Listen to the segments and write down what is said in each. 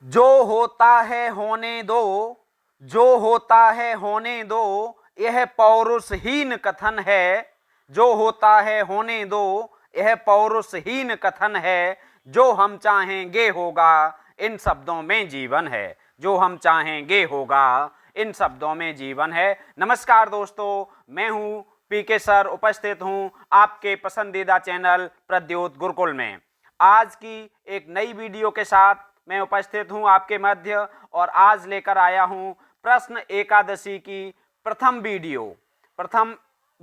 जो होता है होने दो, जो होता है होने दो, यह पौरुषहीन कथन है। जो होता है होने दो, यह पौरुषहीन कथन है। जो हम चाहेंगे होगा, इन शब्दों में जीवन है। जो हम चाहेंगे होगा, इन शब्दों में जीवन है। नमस्कार दोस्तों, मैं हूं पीके सर, उपस्थित हूं आपके पसंदीदा चैनल प्रद्योत गुरुकुल में। आज की एक नई वीडियो के साथ मैं उपस्थित हूं आपके मध्य, और आज लेकर आया हूं प्रश्न एकादशी की प्रथम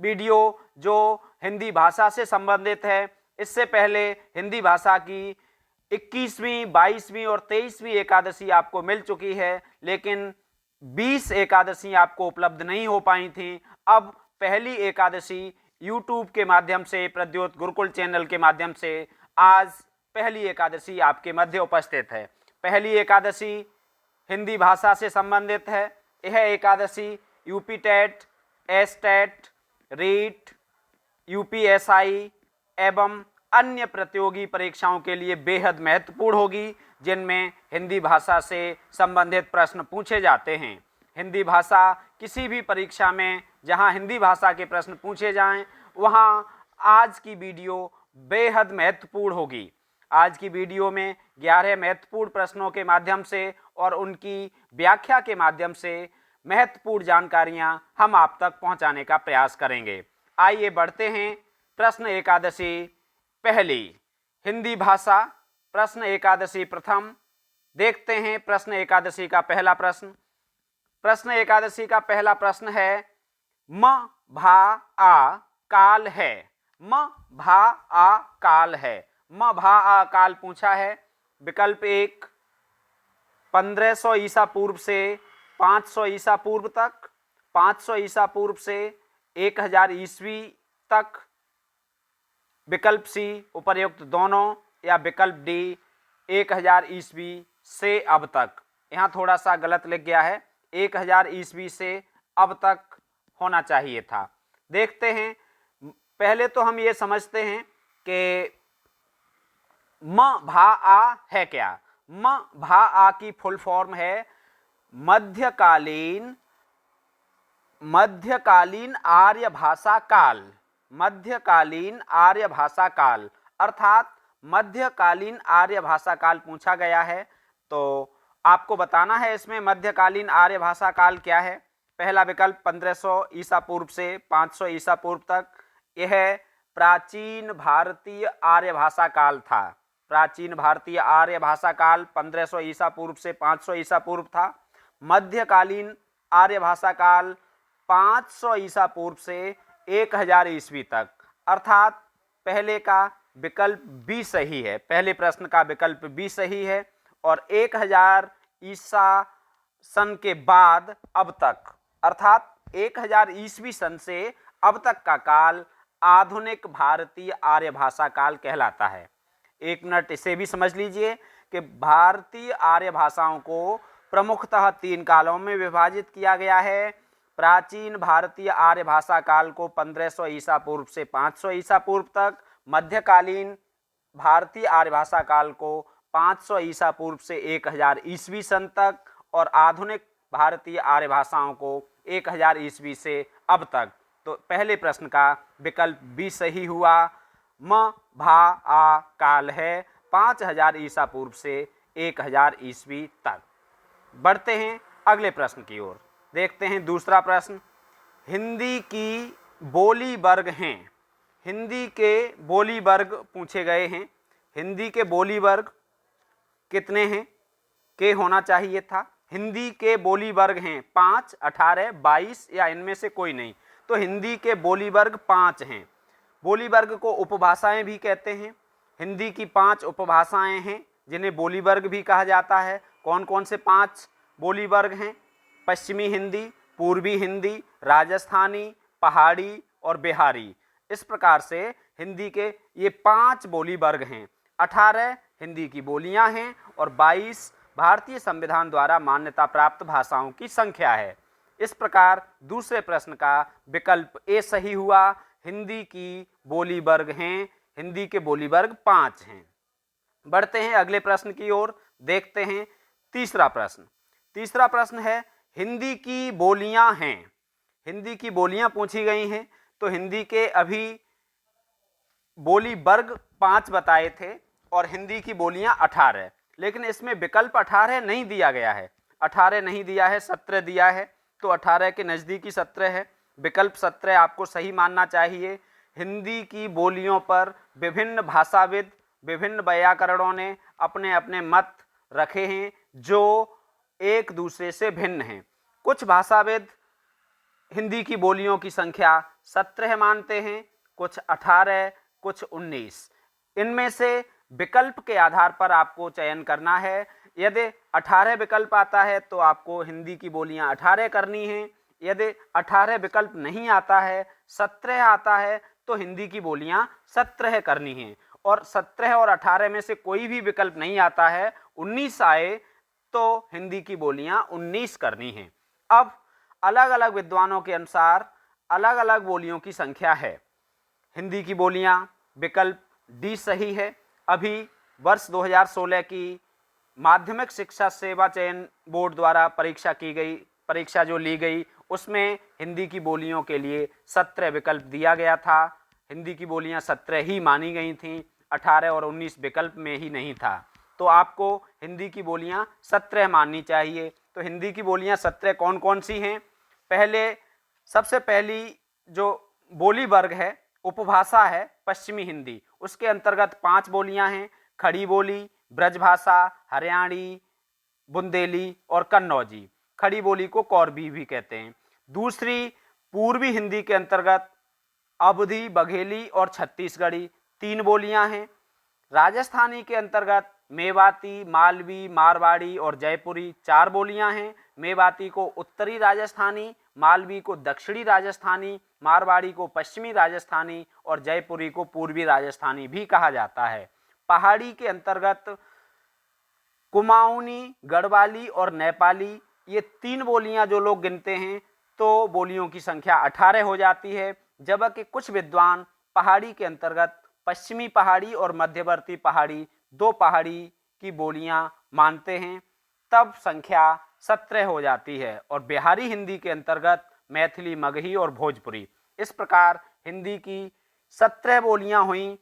वीडियो जो हिंदी भाषा से संबंधित है। इससे पहले हिंदी भाषा की 21वीं, 22वीं और 23वीं एकादशी आपको मिल चुकी है, लेकिन 20 एकादशी आपको उपलब्ध नहीं हो पाई थी। अब पहली एकादशी YouTube के माध्यम से, प्रद्योत गुरुकुल चैनल के माध्यम से आज पहली एकादशी आपके मध्य उपस्थित है। पहली एकादशी हिंदी भाषा से संबंधित है। यह Ekadashi UP TET, S TET, REET, UPSI एवं अन्य प्रतियोगी परीक्षाओं के लिए बेहद महत्वपूर्ण होगी, जिनमें हिंदी भाषा से संबंधित प्रश्न पूछे जाते हैं। हिंदी भाषा किसी भी परीक्षा में जहां हिंदी भाषा के प्रश्न पूछे जाएं, वहां आज की वीडियो बेहद महत्वपूर्ण होगी। आज की वीडियो में 11 महत्वपूर्ण प्रश्नों के माध्यम से और उनकी व्याख्या के माध्यम से महत्वपूर्ण जानकारियां हम आप तक पहुंचाने का प्रयास करेंगे। आइए बढ़ते हैं। प्रश्न एकादशी पहली, हिंदी भाषा प्रश्न एकादशी प्रथम। देखते हैं प्रश्न एकादशी का पहला प्रश्न। प्रश्न एकादशी का पहला प्रश्न है, म भा आ काल है। म भा आ काल है। म भा आ काल पूछा है। विकल्प 1 1500 ईसा पूर्व से 500 ईसा पूर्व तक, 500 ईसा पूर्व से 1000 ईस्वी तक, विकल्प सी उपर्युक्त दोनों, या विकल्प डी 1000 ईस्वी से अब तक। यहाँ थोड़ा सा गलत लिख गया है, 1000 ईस्वी से अब तक होना चाहिए था। देखते हैं। पहले तो हम ये समझते हैं कि म भा आ है क्या। म भा आ की फुल फॉर्म है मध्यकालीन आर्य भाषा काल। मध्यकालीन आर्य भाषा काल, अर्थात मध्यकालीन आर्य भाषा काल पूछा गया है। तो आपको बताना है इसमें मध्यकालीन आर्य भाषा काल क्या है। पहला विकल्प 1500 ईसा पूर्व से 500 ईसा पूर्व तक, यह प्राचीन भारतीय आर्य भाषा काल था। प्राचीन भारतीय आर्य भाषा काल 1500 ईसा पूर्व से 500 ईसा पूर्व था। मध्यकालीन आर्य भाषा काल 500 ईसा पूर्व से 1000 ईस्वी तक, अर्थात पहले का विकल्प बी सही है। पहले प्रश्न का विकल्प बी सही है। और 1000 ईसा सन के बाद अब तक, अर्थात 1000 ईस्वी सन से अब तक का काल आधुनिक भारतीय आर्य भाषा काल कहलाता है। एक मिनट इसे भी समझ लीजिए कि भारतीय आर्य भाषाओं को प्रमुखतः 3 कालों में विभाजित किया गया है। प्राचीन भारतीय आर्य भाषा काल को 1500 ईसा पूर्व से 500 ईसा पूर्व तक, मध्यकालीन भारतीय आर्य भाषा काल को 500 ईसा पूर्व से 1000 ईस्वी सन तक, और आधुनिक भारतीय आर्य भाषाओं को 1000 ईस्वी से अब तक। तो पहले प्रश्न का विकल्प बी सही हुआ। म भा आ काल है 5000 ईसा पूर्व से 1000 ईस्वी तक। बढ़ते हैं अगले प्रश्न की ओर। देखते हैं दूसरा प्रश्न। हिंदी की बोली वर्ग हैं। हिंदी के बोली वर्ग पूछे गए हैं। हिंदी के बोली वर्ग कितने हैं के होना चाहिए था। हिंदी के बोली वर्ग हैं 5, 18, 22 या इनमें से कोई नहीं। तो हिंदी के बोली वर्ग 5 हैं। बोली वर्ग को उपभाषाएं भी कहते हैं। हिंदी की 5 उपभाषाएं हैं जिन्हें बोली वर्ग भी कहा जाता है। कौन कौन से 5 बोली वर्ग हैं? पश्चिमी हिंदी, पूर्वी हिंदी, राजस्थानी, पहाड़ी और बिहारी। इस प्रकार से हिंदी के ये 5 बोली वर्ग हैं। 18 हिंदी की बोलियां हैं और 22 भारतीय संविधान द्वारा मान्यता प्राप्त भाषाओं की संख्या है। इस प्रकार दूसरे प्रश्न का विकल्प ए सही हुआ। हिंदी की बोली वर्ग हैं, हिंदी के बोली वर्ग 5 हैं। बढ़ते हैं अगले प्रश्न की ओर। देखते हैं तीसरा प्रश्न है हिंदी की बोलियां हैं। हिंदी की बोलियां पूछी गई हैं। तो हिंदी के अभी बोली वर्ग 5 बताए थे और हिंदी की बोलियां 18, लेकिन इसमें विकल्प 18 नहीं दिया गया है। 18 नहीं दिया है, 17 दिया है। तो 18 के नज़दीकी 17 है। विकल्प 17 आपको सही मानना चाहिए। हिंदी की बोलियों पर विभिन्न भाषाविद, विभिन्न व्याकरणों ने अपने अपने मत रखे हैं जो एक दूसरे से भिन्न हैं। कुछ भाषाविद हिंदी की बोलियों की संख्या 17 मानते हैं, कुछ 18, कुछ 19। इनमें से विकल्प के आधार पर आपको चयन करना है। यदि 18 विकल्प आता है तो आपको हिंदी की बोलियां 18 करनी है। यदि 18 विकल्प नहीं आता है, 17 आता है, तो हिंदी की बोलियां 17 करनी है। और 17 और 18 में से कोई भी विकल्प नहीं आता है, 19 आए तो हिंदी की बोलियां 19 करनी है। अब अलग अलग विद्वानों के अनुसार अलग अलग बोलियों की संख्या है। हिंदी की बोलियां विकल्प डी सही है। अभी वर्ष 2016 की माध्यमिक शिक्षा सेवा चयन बोर्ड द्वारा परीक्षा जो ली गई, उसमें हिंदी की बोलियों के लिए 17 विकल्प दिया गया था। हिंदी की बोलियां 17 ही मानी गई थीं, 18 और 19 विकल्प में ही नहीं था। तो आपको हिंदी की बोलियां 17 माननी चाहिए। तो हिंदी की बोलियां 17 कौन कौन सी हैं? सबसे पहली जो बोली वर्ग है, उपभाषा है पश्चिमी हिंदी। उसके अंतर्गत 5 बोलियां हैं: खड़ी बोली, ब्रजभाषा, हरियाणी, बुंदेली और कन्नौजी। खड़ी बोली को कौरबी भी कहते हैं। दूसरी पूर्वी हिंदी के अंतर्गत अवधी, बघेली और छत्तीसगढ़ी 3 बोलियां हैं। राजस्थानी के अंतर्गत मेवाती, मालवी, मारवाड़ी और जयपुरी 4 बोलियां हैं। मेवाती को उत्तरी राजस्थानी, मालवी को दक्षिणी राजस्थानी, मारवाड़ी को पश्चिमी राजस्थानी और जयपुरी को पूर्वी राजस्थानी भी कहा जाता है। पहाड़ी के अंतर्गत कुमाऊनी, गढ़वाली और नेपाली, ये 3 बोलियां जो लोग गिनते हैं तो बोलियों की संख्या 18 हो जाती है। जबकि कुछ विद्वान पहाड़ी के अंतर्गत पश्चिमी पहाड़ी और मध्यवर्ती पहाड़ी 2 पहाड़ी की बोलियां मानते हैं, तब संख्या 17 हो जाती है। और बिहारी हिंदी के अंतर्गत मैथिली, मगही और भोजपुरी। इस प्रकार हिंदी की 17 बोलियां हुई।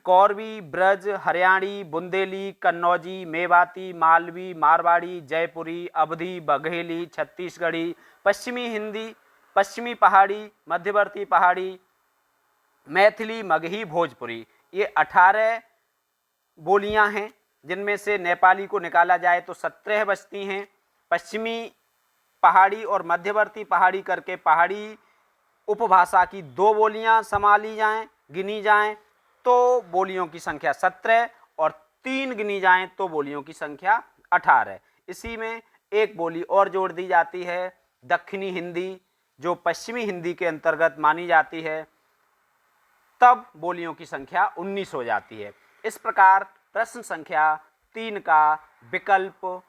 कौरवी, ब्रज, हरियाणी, बुंदेली, कन्नौजी, मेवाती, मालवी, मारवाड़ी, जयपुरी, अवधी, बघेली, छत्तीसगढ़ी, पश्चिमी हिंदी, पश्चिमी पहाड़ी, मध्यवर्ती पहाड़ी, मैथिली, मगही, भोजपुरी, ये 18 बोलियां हैं, जिनमें से नेपाली को निकाला जाए तो 17 बचती हैं। पश्चिमी पहाड़ी और मध्यवर्ती पहाड़ी करके पहाड़ी उपभाषा की 2 बोलियां संभाली जाएं, गिनी जाएं, तो बोलियों की संख्या 17 और 3 गिनी जाएं तो बोलियों की संख्या 18। इसी में एक बोली और जोड़ दी जाती है, दक्षिणी हिंदी, जो पश्चिमी हिंदी के अंतर्गत मानी जाती है, तब बोलियों की संख्या 19 हो जाती है। इस प्रकार प्रश्न संख्या 3 का विकल्प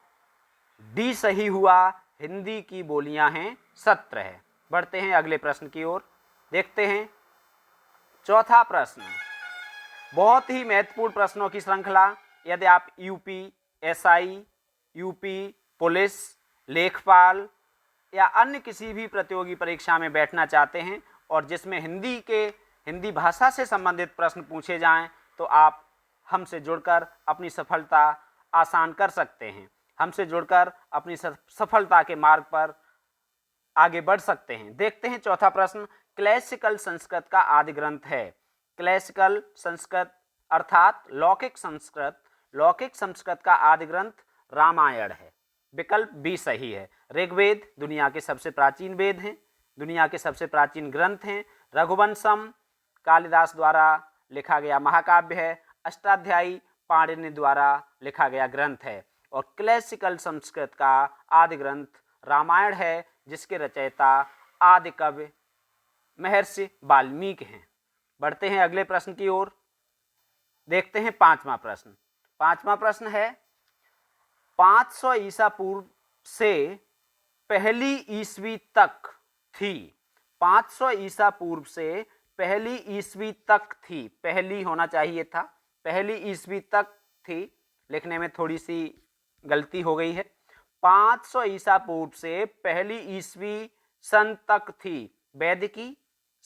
डी सही हुआ। हिंदी की बोलियां हैं 17। बढ़ते हैं अगले प्रश्न की ओर। देखते हैं चौथा प्रश्न। बहुत ही महत्वपूर्ण प्रश्नों की श्रृंखला। यदि आप यूपी एसआई, यूपी पुलिस, लेखपाल या अन्य किसी भी प्रतियोगी परीक्षा में बैठना चाहते हैं और जिसमें हिंदी भाषा से संबंधित प्रश्न पूछे जाएं, तो आप हमसे जुड़कर अपनी सफलता आसान कर सकते हैं। हमसे जुड़कर अपनी सफलता के मार्ग पर आगे बढ़ सकते हैं। देखते हैं चौथा प्रश्न। क्लासिकल संस्कृत का आदि ग्रंथ है। क्लासिकल संस्कृत अर्थात लौकिक संस्कृत का आदि ग्रंथ रामायण है। विकल्प बी सही है। ऋग्वेद दुनिया के सबसे प्राचीन वेद हैं, दुनिया के सबसे प्राचीन ग्रंथ हैं। रघुवंशम कालिदास द्वारा लिखा गया महाकाव्य है। अष्टाध्यायी पाणिनि द्वारा लिखा गया ग्रंथ है। और क्लासिकल संस्कृत का आदि ग्रंथ रामायण है, जिसके रचयिता आदि कवि महर्षि वाल्मीकि हैं। बढ़ते हैं अगले प्रश्न की ओर। देखते हैं पांचवा प्रश्न। पांचवा प्रश्न है 500 ईसा पूर्व से पहली ईस्वी तक थी। 500 ईसा पूर्व से पहली ईस्वी तक थी, पहली होना चाहिए था, पहली ईस्वी तक थी। लिखने में थोड़ी सी गलती हो गई है। 500 ईसा पूर्व से पहली ईस्वी सन तक थी वैदिकी,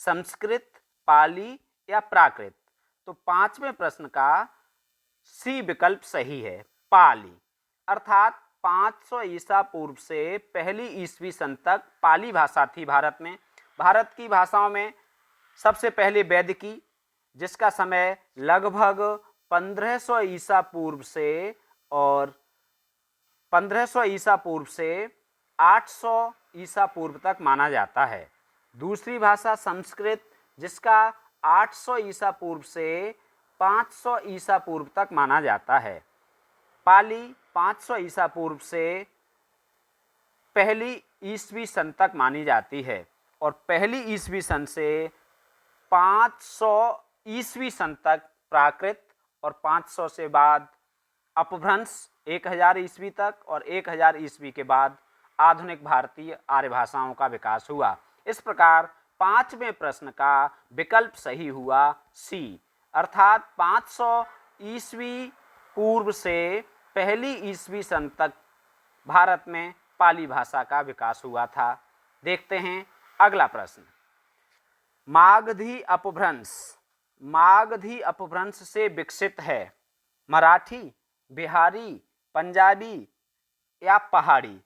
संस्कृत, पाली या प्राकृत। तो पांचवें प्रश्न का सी विकल्प सही है, पाली। अर्थात 500 ईसा पूर्व से पहली ईस्वी सन तक पाली भाषा थी भारत में। भारत की भाषाओं में सबसे पहले वैदिकी, जिसका समय लगभग 1500 ईसा पूर्व से और 1500 ईसा पूर्व से 800 ईसा पूर्व तक माना जाता है। दूसरी भाषा संस्कृत, जिसका 800 ईसा पूर्व से 500 ईसा पूर्व तक माना जाता है। पाली 500 ईसा पूर्व से पहली ईस्वी सन तक मानी जाती है और पहली ईस्वी सन से 500 ईस्वी सन तक प्राकृत और 500 से बाद अपभ्रंश 1000 ईस्वी तक और 1000 ईस्वी के बाद आधुनिक भारतीय आर्य भाषाओं का विकास हुआ। इस प्रकार पांचवें प्रश्न का विकल्प सही हुआ सी, अर्थात 500 ईस्वी पूर्व से पहली ईस्वी सन तक भारत में पाली भाषा का विकास हुआ था। देखते हैं अगला प्रश्न। मागधी अपभ्रंश, मागधी अपभ्रंश से विकसित है मराठी, बिहारी, पंजाबी या पहाड़ी।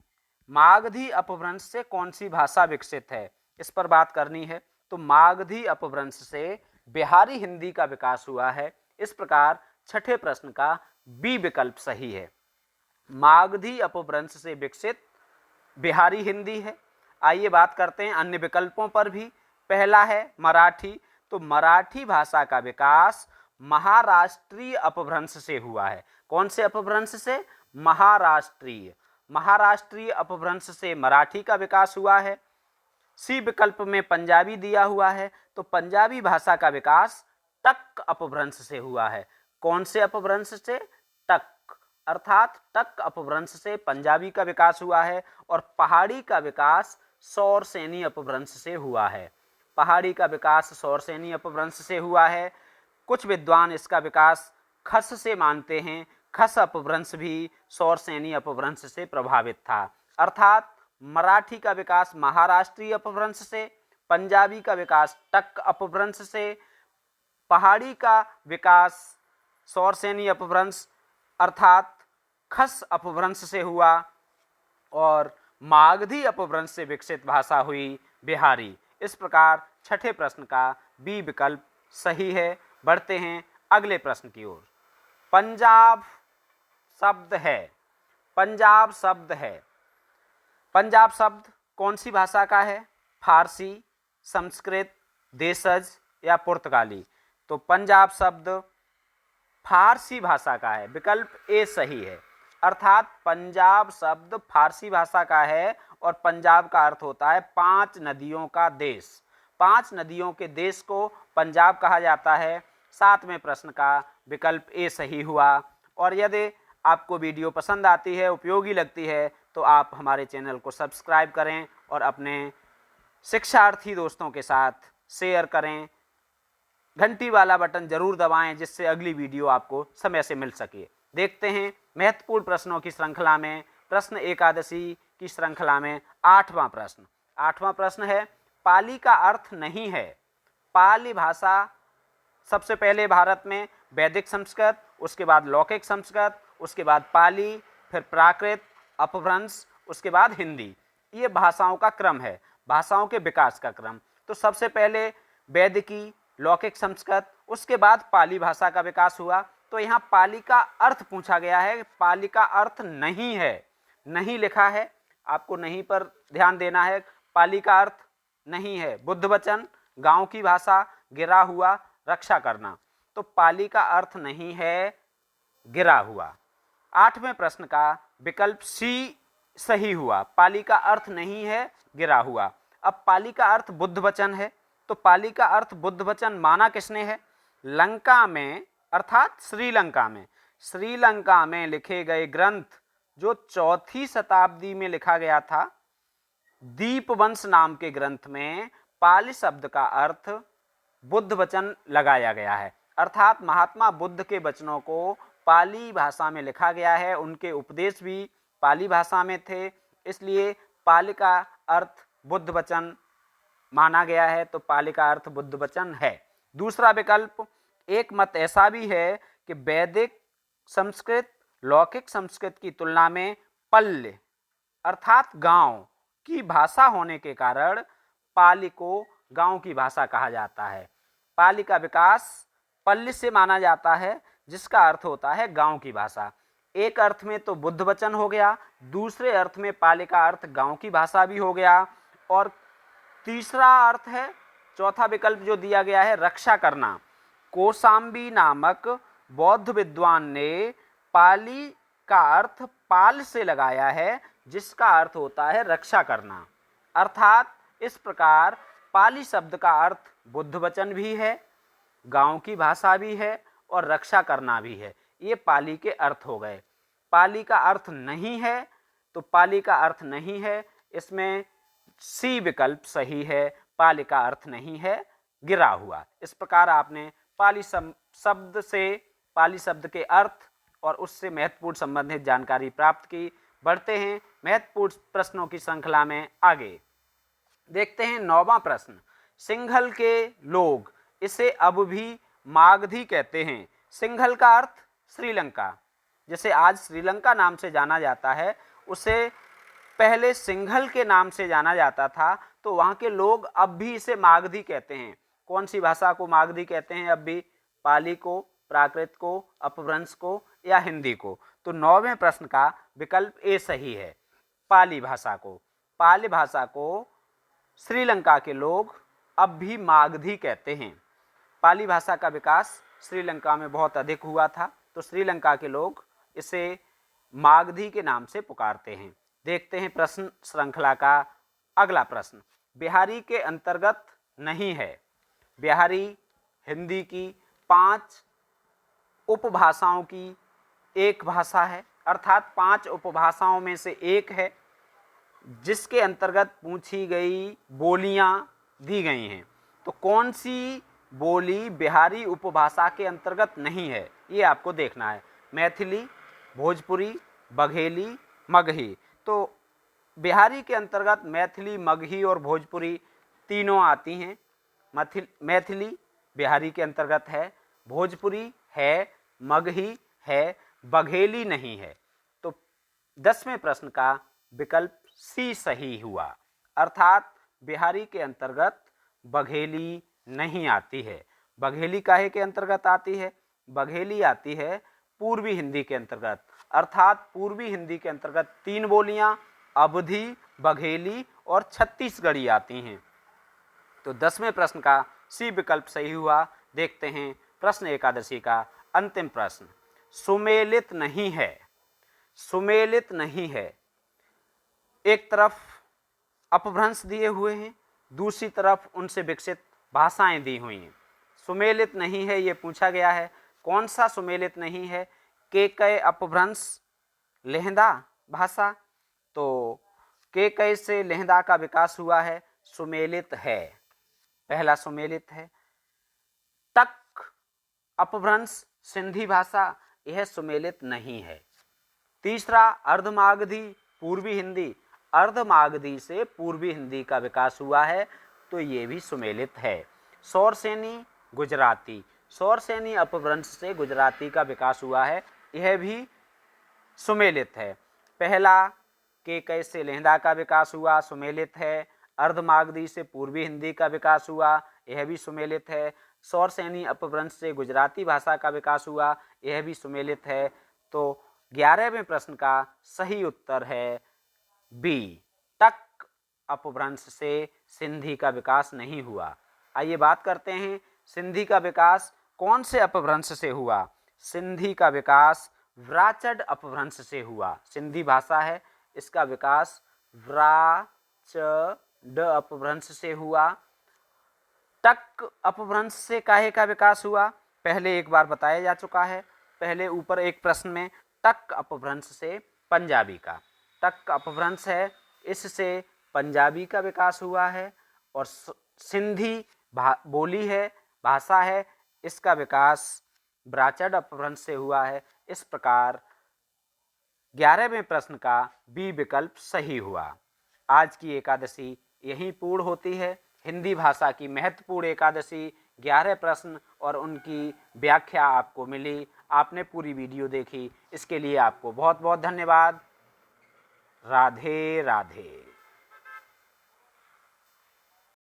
मागधी अपभ्रंश से कौन सी भाषा विकसित है, इस पर बात करनी है। तो मागधी अपभ्रंश से बिहारी हिंदी का विकास हुआ है। इस प्रकार छठे प्रश्न का बी विकल्प सही है। मागधी अपभ्रंश से विकसित बिहारी हिंदी है। आइए बात करते हैं अन्य विकल्पों पर भी। पहला है मराठी, तो मराठी भाषा का विकास महाराष्ट्रीय अपभ्रंश से हुआ है। कौन से अपभ्रंश से? महाराष्ट्रीय। महाराष्ट्रीय अपभ्रंश से मराठी का विकास हुआ है। सी विकल्प में पंजाबी दिया हुआ है, तो पंजाबी भाषा का विकास टक अपभ्रंश से हुआ है। कौन से अपभ्रंश से? टक, अर्थात टक अपभ्रंश से पंजाबी का विकास हुआ है। और पहाड़ी का विकास सौरसेनी अपभ्रंश से हुआ है। पहाड़ी का विकास सौरसेनी अपभ्रंश से हुआ है। कुछ विद्वान इसका विकास खस से मानते हैं। खस अपभ्रंश भी सौरसेनी अपभ्रंश से प्रभावित था। अर्थात मराठी का विकास महाराष्ट्रीय अपभ्रंश से, पंजाबी का विकास टक अपभ्रंश से, पहाड़ी का विकास सौरसेनी अपभ्रंश अर्थात खस अपभ्रंश से हुआ और मागधी अपभ्रंश से विकसित भाषा हुई बिहारी। इस प्रकार छठे प्रश्न का बी विकल्प सही है। बढ़ते हैं अगले प्रश्न की ओर। पंजाब शब्द है, पंजाब शब्द है। पंजाब शब्द कौन सी भाषा का है? फारसी, संस्कृत, देशज या पुर्तगाली। तो पंजाब शब्द फारसी भाषा का है। विकल्प ए सही है। अर्थात पंजाब शब्द फारसी भाषा का है और पंजाब का अर्थ होता है 5 नदियों का देश। 5 नदियों के देश को पंजाब कहा जाता है। सातवें प्रश्न का विकल्प ए सही हुआ। और यदि आपको वीडियो पसंद आती है, उपयोगी लगती है, तो आप हमारे चैनल को सब्सक्राइब करें और अपने शिक्षार्थी दोस्तों के साथ शेयर करें। घंटी वाला बटन जरूर दबाएं जिससे अगली वीडियो आपको समय से मिल सके। देखते हैं महत्वपूर्ण प्रश्नों की श्रृंखला में प्रश्न एकादशी की श्रृंखला में आठवां प्रश्न। आठवां प्रश्न है पाली का अर्थ नहीं है। पाली भाषा सबसे पहले भारत में वैदिक संस्कृत, उसके बाद लौकिक संस्कृत, उसके बाद पाली, फिर प्राकृत, अपभ्रंश, उसके बाद हिंदी। ये भाषाओं का क्रम है, भाषाओं के विकास का क्रम। तो सबसे पहले वैदिकी, लौकिक संस्कृत, उसके बाद पाली भाषा का विकास हुआ। तो यहाँ पाली का अर्थ पूछा गया है। पाली का अर्थ नहीं है, नहीं लिखा है, आपको नहीं पर ध्यान देना है। पाली का अर्थ नहीं है बुद्ध वचन, गांव की भाषा, गिरा हुआ, रक्षा करना। तो पाली का अर्थ नहीं है गिरा हुआ। आठवें प्रश्न का विकल्प सी सही हुआ। पाली का अर्थ नहीं है गिरा हुआ। अब पाली का अर्थ बुद्ध वचन है, तो पाली का अर्थ बुद्ध वचन माना किसने है? लंका में, अर्थात श्रीलंका में। श्रीलंका में लिखे गए ग्रंथ जो 4वीं शताब्दी में लिखा गया था, दीपवंश नाम के ग्रंथ में पाली शब्द का अर्थ बुद्ध वचन लगाया गया है। अर्थात महात्मा बुद्ध के वचनों को पाली भाषा में लिखा गया है, उनके उपदेश भी पाली भाषा में थे, इसलिए पाली का अर्थ बुद्ध वचन माना गया है, तो पाली का अर्थ बुद्ध वचन है। दूसरा विकल्प, एक मत ऐसा भी है कि वैदिक संस्कृत लौकिक संस्कृत की तुलना में पल्य अर्थात गांव की भाषा होने के कारण पाली को गांव की भाषा कहा जाता है। पाली का विकास पल्य से माना जाता है, जिसका अर्थ होता है गांव की भाषा। एक अर्थ में तो बुद्ध वचन हो गया, दूसरे अर्थ में पाली का अर्थ गांव की भाषा भी हो गया, और तीसरा अर्थ है, चौथा विकल्प जो दिया गया है, रक्षा करना। कोसाम्बी नामक बौद्ध विद्वान ने पाली का अर्थ पाल से लगाया है, जिसका अर्थ होता है रक्षा करना। अर्थात इस प्रकार पाली शब्द का अर्थ बुद्ध वचन भी है, गांव की भाषा भी है और रक्षा करना भी है। ये पाली के अर्थ हो गए। पाली का अर्थ नहीं है, तो पाली का अर्थ नहीं है, इसमें सी विकल्प सही है, पाली का अर्थ नहीं है, गिरा हुआ। इस प्रकार आपने पाली शब्द से पाली शब्द के अर्थ और उससे महत्वपूर्ण संबंधित जानकारी प्राप्त की। बढ़ते हैं महत्वपूर्ण प्रश्नों की श्रृंखला में आगे। देखते हैं 9वां प्रश्न। सिंघल के लोग इसे अब भी मागधी कहते हैं। सिंघल का अर्थ श्रीलंका, जैसे आज श्रीलंका नाम से जाना जाता है, उसे पहले सिंघल के नाम से जाना जाता था, तो वहाँ के लोग अब भी इसे मागधी कहते हैं। कौन सी भाषा को मागधी कहते हैं अब भी? पाली को, प्राकृत को, अपभ्रंश को या हिंदी को? तो 9वें प्रश्न का विकल्प ए सही है, पाली भाषा को। पाली भाषा को श्रीलंका के लोग अब भी मागधी कहते हैं। पाली भाषा का विकास श्रीलंका में बहुत अधिक हुआ था, तो श्रीलंका के लोग इसे मागधी के नाम से पुकारते हैं। देखते हैं प्रश्न श्रृंखला का अगला प्रश्न। बिहारी के अंतर्गत नहीं है। बिहारी हिंदी की 5 उपभाषाओं की एक भाषा है, अर्थात 5 उपभाषाओं में से एक है, जिसके अंतर्गत पूछी गई बोलियां दी गई हैं। तो कौन सी बोली बिहारी उपभाषा के अंतर्गत नहीं है, ये आपको देखना है। मैथिली, भोजपुरी, बघेली, मगही। तो बिहारी के अंतर्गत मैथिली, मगही और भोजपुरी तीनों आती हैं। मैथिली बिहारी के अंतर्गत है, भोजपुरी है, मगही है, बघेली नहीं है। तो 10वें प्रश्न का विकल्प सी सही हुआ, अर्थात बिहारी के अंतर्गत बघेली नहीं आती है। बघेली काहे के अंतर्गत आती है? बघेली आती है पूर्वी हिंदी के अंतर्गत, अर्थात पूर्वी हिंदी के अंतर्गत 3 बोलियां अवधी, बघेली और छत्तीसगढ़ी आती हैं। तो 10वें प्रश्न का सी विकल्प सही हुआ। देखते हैं प्रश्न एकादशी का अंतिम प्रश्न। सुमेलित नहीं है। सुमेलित नहीं है, एक तरफ अपभ्रंश दिए हुए हैं, दूसरी तरफ उनसे विकसित भाषाएं दी हुई हैं। सुमेलित नहीं है ये पूछा गया है। कौन सा सुमेलित नहीं है? केकय अपभ्रंश लेहंदा भाषा, तो केकय से लेहंदा का विकास हुआ है, सुमेलित है, पहला सुमेलित है। टक अपभ्रंश सिंधी भाषा, यह सुमेलित नहीं है। तीसरा अर्धमागधी पूर्वी हिंदी, अर्धमागधी से पूर्वी हिंदी का विकास हुआ है, तो ये भी सुमेलित है। सौरसेनी गुजराती, सौरसेनी अपभ्रंश से गुजराती का विकास हुआ है, यह भी सुमेलित है। पहला केकय से लेहंदा का विकास हुआ, सुमेलित है। अर्धमागधी से पूर्वी हिंदी का विकास हुआ, यह भी सुमेलित है। सौरसेनी अपभ्रंश से गुजराती भाषा का विकास हुआ, यह भी सुमेलित है। तो 11वें प्रश्न का सही उत्तर है बी, टक अपभ्रंश से सिंधी का विकास नहीं हुआ। आइए बात करते हैं सिंधी का विकास कौन से अपभ्रंश से हुआ। सिंधी का विकास व्राचड अपभ्रंश से हुआ। सिंधी भाषा है, इसका विकास व्राचड अपभ्रंश से हुआ। टक अपभ्रंश से काहे का विकास हुआ? पहले एक बार बताया जा चुका है, पहले ऊपर एक प्रश्न में। टक अपभ्रंश से पंजाबी का, टक अपभ्रंश है, इससे पंजाबी का विकास हुआ है। और सिंधी बोली है, भाषा है, इसका विकास ब्राचड अपभ्रंश से हुआ है, इस प्रकार 11वें प्रश्न का बी विकल्प सही हुआ। आज की एकादशी यहीं पूर्ण होती है। हिंदी भाषा की महत्वपूर्ण एकादशी 11 प्रश्न और उनकी व्याख्या आपको मिली। आपने पूरी वीडियो देखी, इसके लिए आपको बहुत बहुत धन्यवाद। राधे राधे।